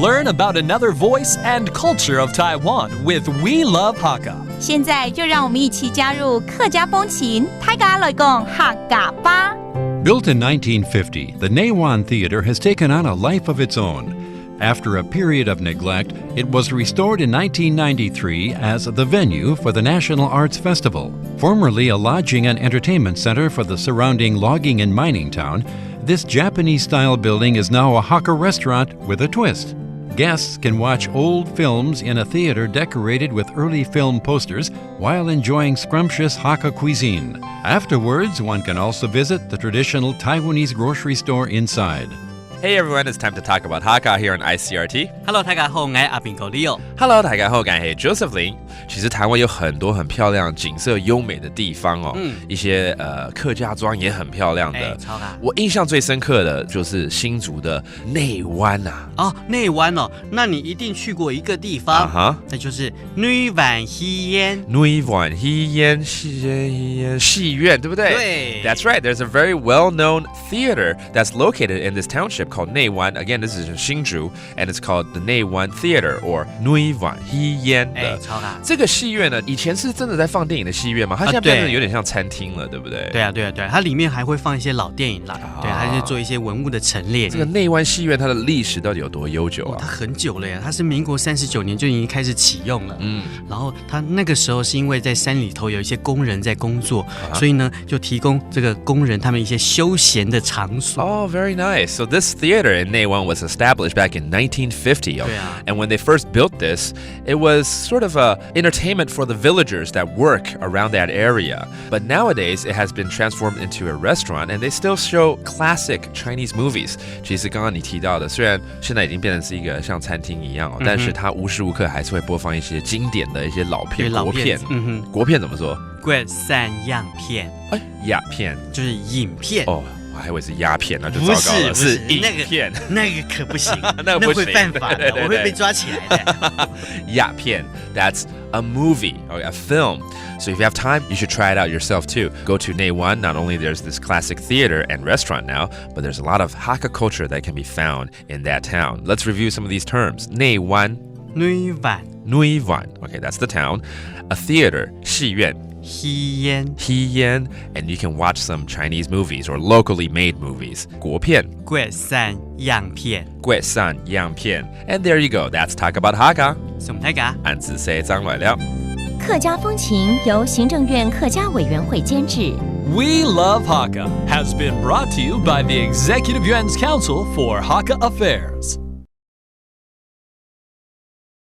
Learn about another voice and culture of Taiwan with We Love Hakka. 现在就让我们一起加入客家风情，大家来讲客家吧。Built in 1950, the Neiwan Theater has taken on a life of its own. After a period of neglect, it was restored in 1993 as the venue for the National Arts Festival. Formerly a lodging and entertainment center for the surrounding logging and mining town, this Japanese-style building is now a Hakka restaurant with a twist. Guests can watch old films in a theater decorated with early film posters while enjoying scrumptious Hakka cuisine. Afterwards, one can also visit the traditional Taiwanese grocery store inside. Hey everyone, it's time to talk about Hakka here on Icrt. Hello， 大家好，我係阿邊個 Leo。Hello， 大家好，我係 Joseph林。其實台灣有很多很漂亮、景色優美的地方哦，一些客家莊也很漂亮的。超大。我印象最深刻的就是新竹的內灣啊。哦，內灣哦，那你一定去過一個地方，那就是女灣戲院。女灣戲院，戲院，對不對？對。That's right. There's a very well-known theater that's located in this township called 內灣. Again, this is in 新竹, and it's called the 內灣 Theater or 女灣戲院的。超大。這個戲院呢，以前是真的在放電影的戲院嗎？它現在變成有點像餐廳了，對不對？對啊，它裡面還會放一些老電影啦，對，它就做一些文物的陳列。這個內灣戲院它的歷史到底有多悠久啊？它很久了呀，它是民國39年就已經開始啟用了。然後它那個時候是因為在山裡頭有一些工人在工作，所以呢就提供這個工人他們一些休閒的場所。Oh, very nice. So this theater in 內灣was established back in 1950. And when they first built this, it was sort of a entertainment for the villagers that work around that area. But nowadays, it has been transformed into a restaurant, and they still show classic Chinese movies. 其實剛剛你提到的，雖然現在已經變成是一個像餐廳一樣，但是它無時無刻還是會播放一些經典的一些老片、國片。國片怎麼說？國產樣片。樣片就是影片。哦。我還以為是鴉片，那就糟糕了。是影片，那個可不行，那會犯法的，我會被抓起來的。鴉片 that's a movie or a film. So if you have time, you should try it out yourself too. Go to 內灣. Not only there's this classic theater and restaurant now, but there's a lot of Hakka culture that can be found in that town. Let's review some of these terms. 內灣. 女灣. 女灣. Okay, that's the town. A theater, 戲院. 戲院, and you can watch some Chinese movies or locally made movies. 國片. 國產樣片. 國產樣片. And there you go. That's talk about Hakka. 什麼大家？按字寫張來了。客家風情由行政院客家委員會監製。We Love Hakka has been brought to you by the Executive Yuan's Council for Hakka Affairs.